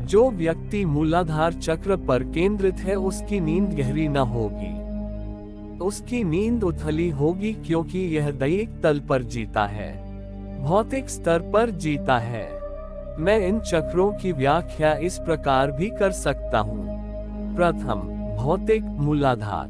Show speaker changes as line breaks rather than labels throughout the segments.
जो व्यक्ति मूलाधार चक्र पर केंद्रित है उसकी नींद गहरी न होगी, उसकी नींद उथली होगी, क्योंकि यह दैहिक तल पर जीता है, भौतिक स्तर पर जीता है। मैं इन चक्रों की व्याख्या इस प्रकार भी कर सकता हूँ। प्रथम भौतिक मूलाधार,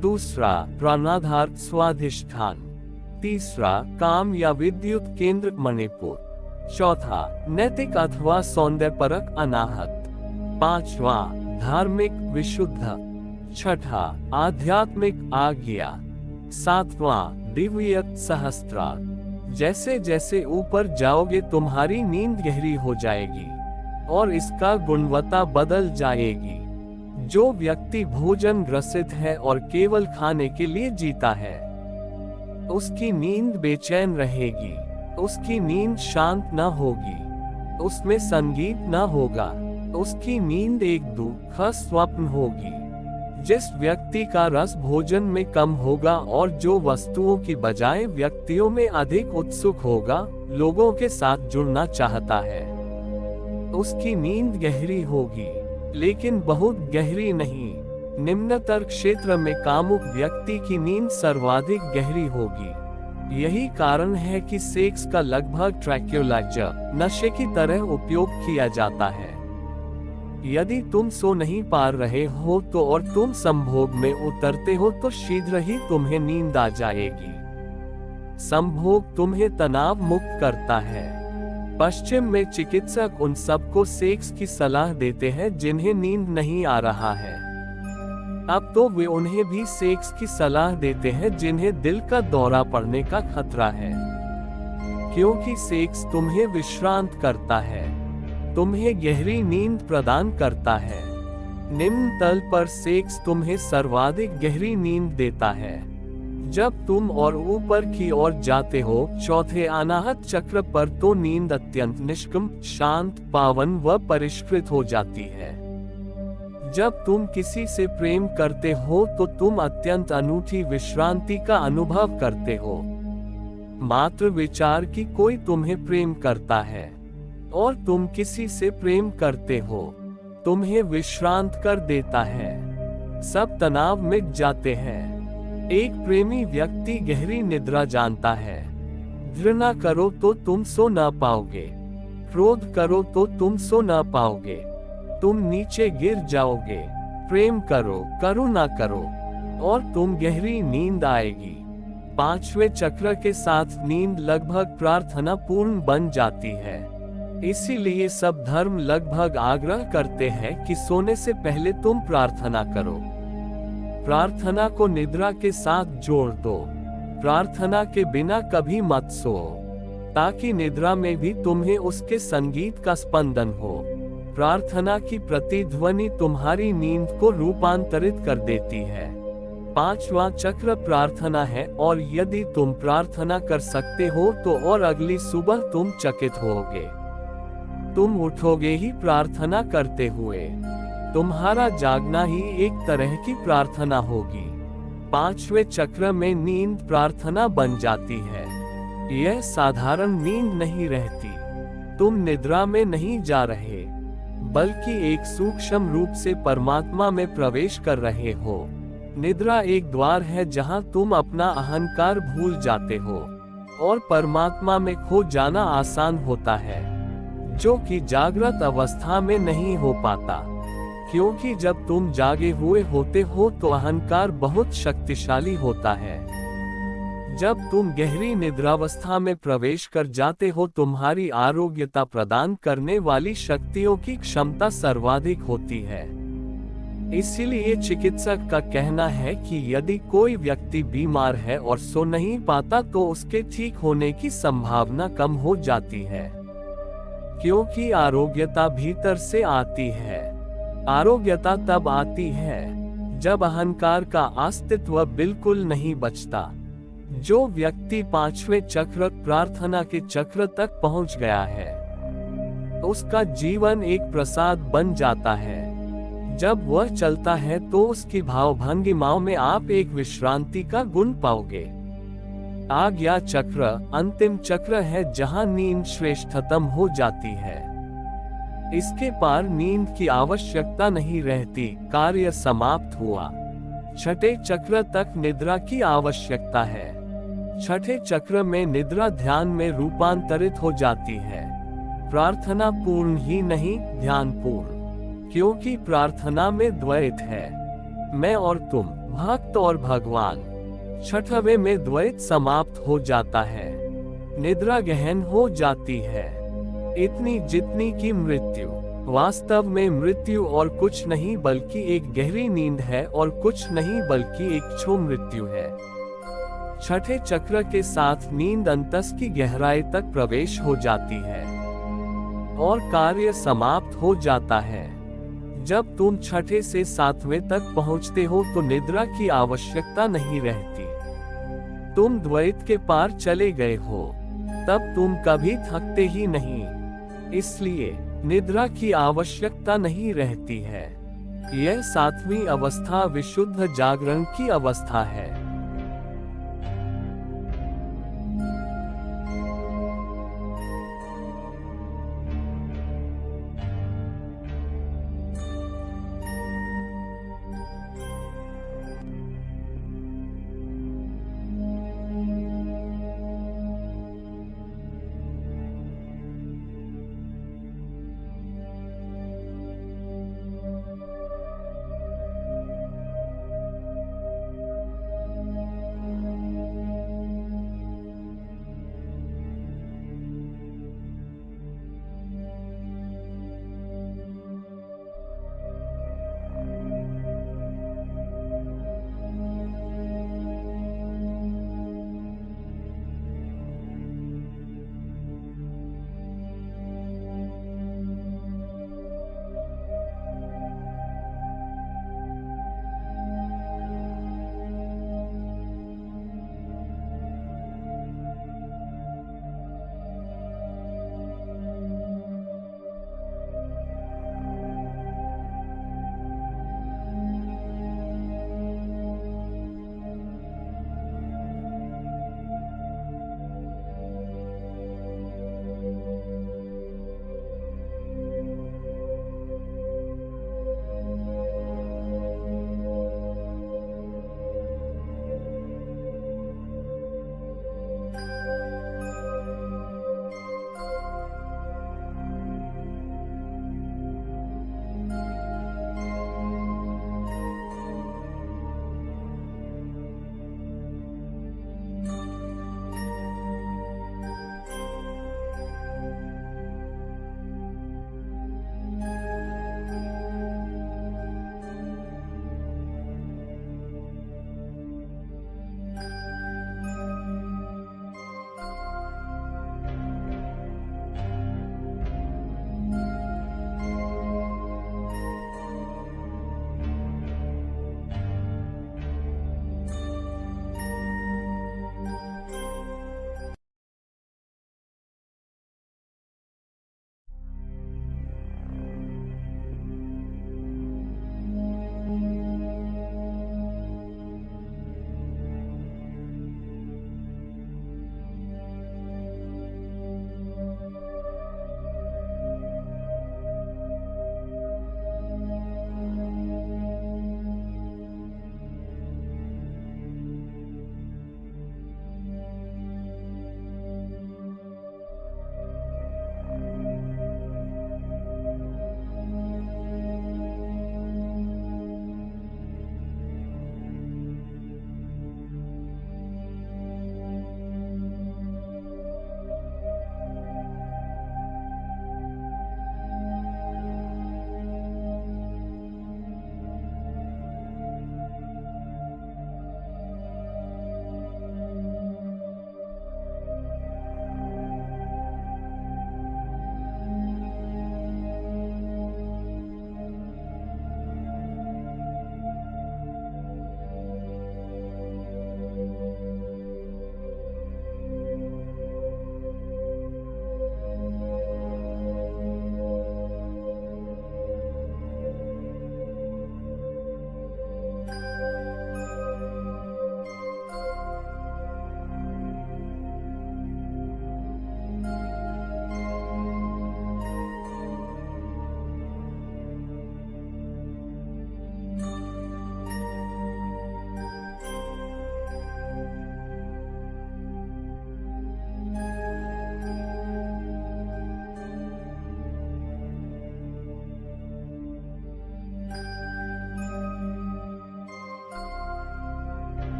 दूसरा प्राणाधार स्वाधिष्ठान, तीसरा काम या विद्युत केंद्र मणिपुर, चौथा नैतिक अथवा सौंदर्यपरक अनाहत, पांचवा धार्मिक विशुद्ध, छठा आध्यात्मिक आज्ञा, सातवां दिव्य सहस्त्रार। जैसे जैसे ऊपर जाओगे तुम्हारी नींद गहरी हो जाएगी और इसका गुणवत्ता बदल जाएगी। जो व्यक्ति भोजन ग्रसित है और केवल खाने के लिए जीता है, उसकी नींद बेचैन रहेगी, उसकी नींद शांत न होगी, उसमें संगीत न होगा, उसकी नींद एक दुख स्वप्न होगी। जिस व्यक्ति का रस भोजन में कम होगा और जो वस्तुओं की बजाय व्यक्तियों में अधिक उत्सुक होगा, लोगों के साथ जुड़ना चाहता है, उसकी नींद गहरी होगी, लेकिन बहुत गहरी नहीं। निम्नतर क्षेत्र में कामुक व्यक्ति की नींद सर्वाधिक गहरी होगी। यही कारण है कि सेक्स का लगभग ट्रैंक्विलाइजर नशे की तरह उपयोग किया जाता है। यदि तुम सो नहीं पा रहे हो तो और तुम संभोग में उतरते हो तो शीघ्र ही तुम्हें नींद आ जाएगी। संभोग तुम्हें तनाव मुक्त करता है। पश्चिम में चिकित्सक उन सबको सेक्स की सलाह देते हैं जिन्हें नींद नहीं आ रहा है। अब तो वे उन्हें भी सेक्स की सलाह देते हैं जिन्हें दिल का दौरा पड़ने का खतरा है, क्योंकि सेक्स तुम्हें विश्रांत करता है, तुम्हें गहरी नींद प्रदान करता है। निम्न तल पर सेक्स तुम्हें सर्वाधिक गहरी नींद देता है। जब तुम और ऊपर की ओर जाते हो चौथे अनाहत चक्र पर, तो नींद अत्यंत निष्कम, शांत, पावन व परिष्कृत हो जाती है। जब तुम किसी से प्रेम करते हो तो तुम अत्यंत अनूठी विश्रांति का अनुभव करते हो। मात्र विचार कि कोई तुम्हें प्रेम करता है और तुम किसी से प्रेम करते हो, तुम्हें विश्रांत कर देता है। सब तनाव मिट जाते हैं। एक प्रेमी व्यक्ति गहरी निद्रा जानता है। घृणा करो तो तुम सो ना पाओगे, क्रोध करो तो तुम सो ना पाओगे, तुम नीचे गिर जाओगे। प्रेम करो, करुणा करो और तुम गहरी नींद आएगी। पांचवें चक्र के साथ नींद लगभग प्रार्थना पूर्ण बन जाती है। इसीलिए सब धर्म लगभग आग्रह करते हैं कि सोने से पहले तुम प्रार्थना करो। प्रार्थना को निद्रा के साथ जोड़ दो। प्रार्थना के बिना कभी मत सो, ताकि निद्रा में भी तुम्हें उसके संगीत का स्पंदन हो। प्रार्थना की प्रतिध्वनि तुम्हारी नींद को रूपांतरित कर देती है। पांचवा चक्र प्रार्थना है, और यदि तुम प्रार्थना कर सकते हो तो और अगली सुबह तुम चकित होगे। तुम उठोगे ही प्रार्थना करते हुए। तुम्हारा जागना ही एक तरह की प्रार्थना होगी। पांचवें चक्र में नींद प्रार्थना बन जाती है। यह साधारण नींद नहीं रहती। तुम निद्रा में नहीं जा रहे, बल्कि एक सूक्ष्म रूप से परमात्मा में प्रवेश कर रहे हो। निद्रा एक द्वार है जहां तुम अपना अहंकार भूल जाते हो और परमात्मा में खो जाना आसान होता है, जो कि जागृत अवस्था में नहीं हो पाता। क्योंकि जब तुम जागे हुए होते हो तो अहंकार बहुत शक्तिशाली होता है। जब तुम गहरी निद्रावस्था में प्रवेश कर जाते हो, तुम्हारी आरोग्यता प्रदान करने वाली शक्तियों की क्षमता सर्वाधिक होती है। इसीलिए चिकित्सक का कहना है कि यदि कोई व्यक्ति बीमार है और सो नहीं पाता तो उसके ठीक होने की संभावना कम हो जाती है, क्योंकि आरोग्यता भीतर से आती है। आरोग्यता तब आती है जब अहंकार का अस्तित्व बिल्कुल नहीं बचता। जो व्यक्ति पांचवें चक्र प्रार्थना के चक्र तक पहुंच गया है, उसका जीवन एक प्रसाद बन जाता है। जब वह चलता है तो उसकी भावभंगिमाओं में आप एक विश्रांति का गुण पाओगे। आज्ञा चक्र अंतिम चक्र है जहां नींद श्रेष्ठतम हो जाती है। इसके पार नींद की आवश्यकता नहीं रहती, कार्य समाप्त हुआ। छठे चक्र तक निद्रा की आवश्यकता है। छठे चक्र में निद्रा ध्यान में रूपांतरित हो जाती है। प्रार्थना पूर्ण ही नहीं, ध्यान पूर्ण, क्योंकि प्रार्थना में द्वैत है, मैं और तुम, भक्त और भगवान। छठवें में द्वैत समाप्त हो जाता है, निद्रा गहन हो जाती है, इतनी जितनी की मृत्यु। वास्तव में मृत्यु और कुछ नहीं बल्कि एक गहरी नींद है, और कुछ नहीं बल्कि एक क्षुद्र मृत्यु है। छठे चक्र के साथ नींद अंतस की गहराई तक प्रवेश हो जाती है और कार्य समाप्त हो जाता है। जब तुम छठे से सातवें तक पहुंचते हो तो निद्रा की आवश्यकता नहीं रहती, तुम द्वैत के पार चले गए हो, तब तुम कभी थकते ही नहीं, इसलिए निद्रा की आवश्यकता नहीं रहती है। यह सातवीं अवस्था विशुद्ध जागरण की अवस्था है।